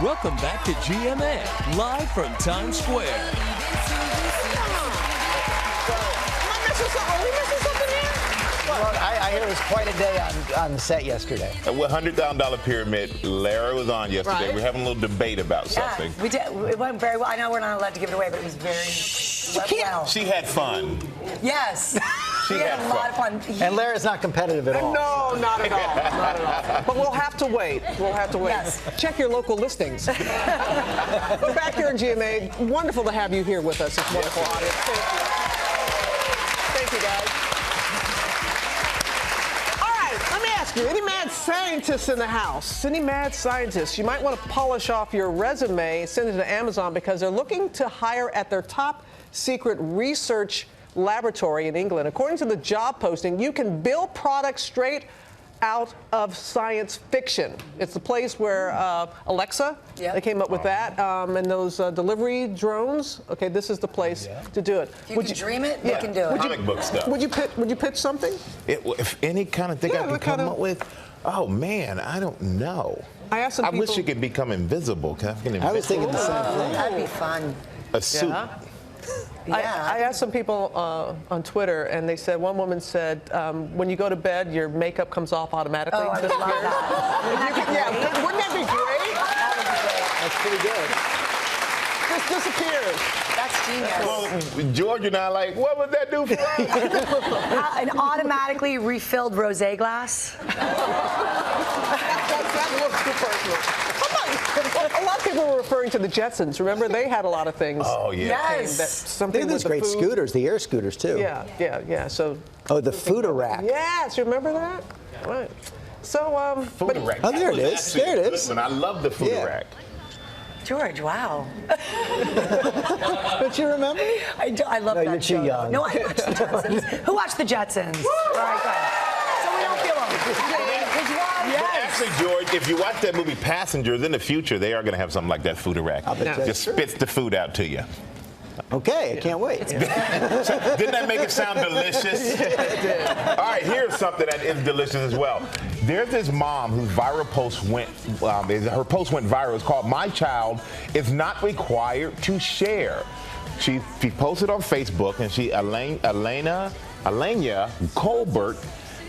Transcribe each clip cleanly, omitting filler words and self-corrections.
Welcome back to GMA, live from Times Square. Am I missing something? Are we missing something here? Well, I hear it was quite a day on the set yesterday. A $100,000 pyramid. Larry was on yesterday. Right. We're having a little debate about something. We did. It went very well. I know we're not allowed to give it away, but it was very well. She had fun. Yes. She we had a lot of fun. And Larry's not competitive at all. No, not at all. Not at all. But we'll have to wait. We'll have to wait. Yes. Check your local listings. We're back here in GMA. Wonderful to have you here with us. It's wonderful audience. Thank you. Thank you, guys. All right, let me ask you, any mad scientists in the house? Any mad scientists? You might want to polish off your resume, send it to Amazon, because they're looking to hire at their top secret research laboratory in England. According to the job posting, you can build products straight out of science fiction. It's the place where Alexa, they came up with that, and those delivery drones. Okay, this is the place to do it. If you can dream it, you can do it. Comic book stuff. Would you pitch something? If any kind of thing I can come up with, oh man, I don't know. I asked some I people. wish you could become invisible. I was thinking the same thing. That'd be fun. A suit. Yeah. I asked some people on Twitter, and they said, one woman said, when you go to bed, your makeup comes off automatically. Oh, I would love that. Yeah, wouldn't that be great? That would be great. Just disappears. That's genius. Well, George and I like, what would that do for us? An automatically refilled rosé glass. That looks too personal. A lot of people were referring to the Jetsons. Remember, they had a lot of things. Oh, yeah. Yes. Something They had those with the great food. scooters, the air scooters, too. Yeah. So, Oh, the Food Rack. yes, you remember that? Right. So, Food rack. Oh, there it That was is. actually There it a good is. one. I love the food Yeah. rack. George, wow. Don't you remember? I love No, that you're too show. young. No, I watched the Jetsons. Who watched the Jetsons? All right, good. So we don't feel old. Yes. Actually, George, if you watch that movie Passengers, in the future, they are going to have something like that food rack. bet that's Just true. spits the food out to you. Okay, I can't wait. Didn't that make it sound delicious? All right, here's something that is delicious as well. There's this mom whose viral post went, her post went viral. It's called "My Child Is Not Required to Share." She posted on Facebook, and Elena Colbert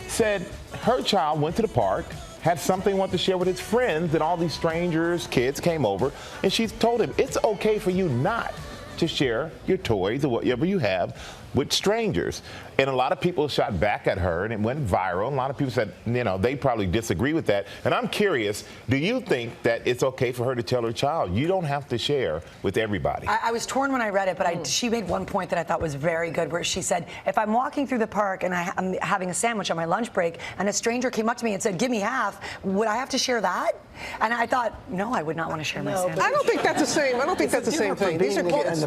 said her child went to the park, had something he wanted to share with his friends, and all these strangers, kids came over, and she told him it's okay for you not to share your toys or whatever you have with strangers. And a lot of people shot back at her, and it went viral. And a lot of people said, they probably disagree with that. And I'm curious, do you think that it's okay for her to tell her child, you don't have to share with everybody? I was torn when I read it, but she made one point that I thought was very good, where she said, if I'm walking through the park and I'm having a sandwich on my lunch break, and a stranger came up to me and said, give me half, would I have to share that? And I thought, no, I would not want to share my sandwich. I don't think that's the same. I don't think that's the same thing. These are kids.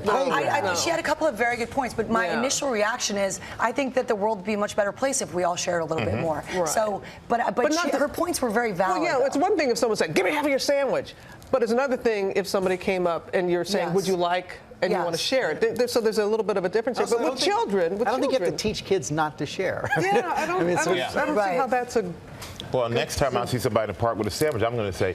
She had a couple of very good points, but my initial reaction is, I think that the world would be a much better place if we all shared a little bit more. Right. So, but her points were very valid. Well, yeah, it's one thing if someone said, give me half of your sandwich. But it's another thing if somebody came up and you're saying, would you like, and you want to share it. So there's a little bit of a difference here. But with children, I don't think you have to teach kids not to share. Yeah, I don't see how that's a... Well, next time I see somebody in the park with a sandwich, I'm going to say,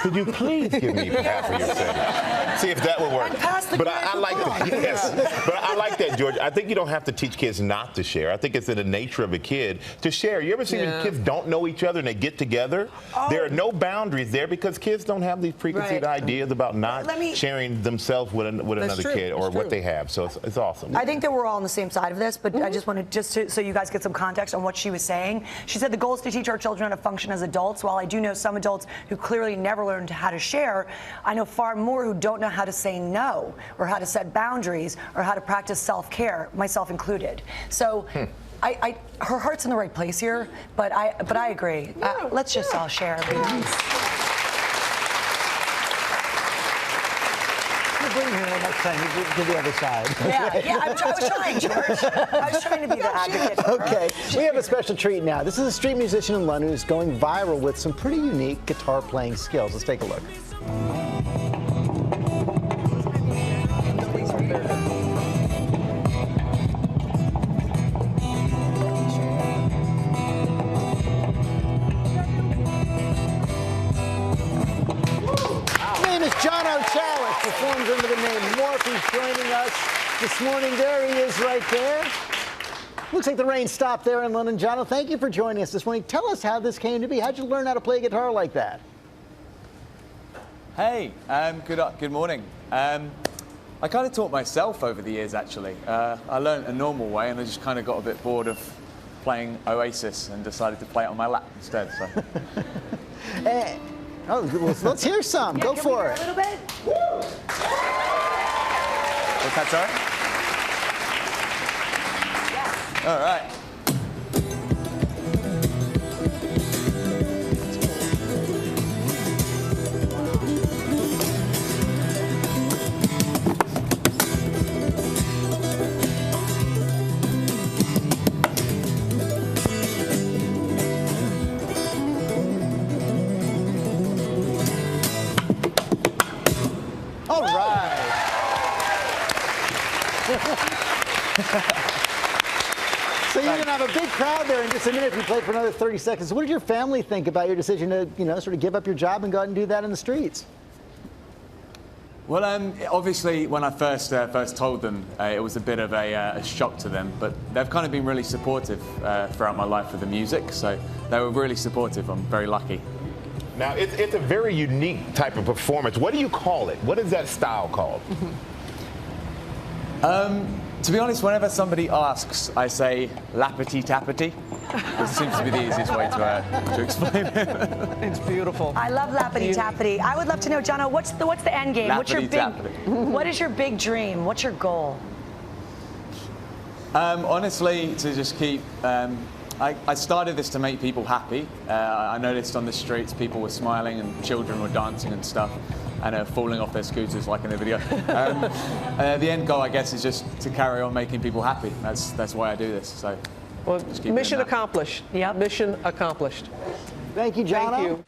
could you please give me half of your sandwich? See if that will work. But I like that. Yes. But I like that, George. I think you don't have to teach kids not to share. I think it's in the nature of a kid to share. You ever see when kids don't know each other and they get together? There are no boundaries there because kids don't have these preconceived ideas about not sharing themselves with another kid or what they have. So it's awesome. I think that we're all on the same side of this, but I just wanted so you guys get some context on what she was saying. She said the goal is to teach our children how to function as adults. While I do know some adults who clearly never learned how to share, I know far more who don't know how to say no or how to set boundaries or how to practice self-care, myself included. So her heart's in the right place here, but I agree. Let's just all share. Be nice. Bring her next time to the other side. Yeah, I was trying, George. I was trying to be the advocate. Okay, we have a special treat now. This is a street musician in London who's going viral with some pretty unique guitar playing skills. Let's take a look. us this morning. There he is right there. Looks like the rain stopped there in London. Jono, thank you for joining us this morning. Tell us how this came to be. How'd you learn how to play guitar like that? Hey, good morning. I kind of taught myself over the years, actually. I learned a normal way, and I just kind of got a bit bored of playing Oasis and decided to play it on my lap instead. So. Hey. Oh, well, let's hear some. Go for it. A little bit. What's that, sorry? All right. All right. So you're going to have a big crowd there in just a minute if you play for another 30 seconds. What did your family think about your decision to, sort of give up your job and go out and do that in the streets? Well, obviously, when I first told them, it was a bit of a shock to them, but they've kind of been really supportive throughout my life with the music, so they were really supportive. I'm very lucky. Now, it's a very unique type of performance. What do you call it? What is that style called? To be honest, whenever somebody asks, I say lappity tappity. It seems to be the easiest way to explain it. It's beautiful. I love lappity tappity. I would love to know, Jono, what's the end game? What's your what is your big dream? What's your goal? Honestly, to just keep. I started this to make people happy. I noticed on the streets people were smiling and children were dancing and stuff and falling off their scooters like in the video. The end goal, I guess, is just to carry on making people happy. That's why I do this. So, Well, mission accomplished. Yep. Mission accomplished. Thank you, Jono. Thank you.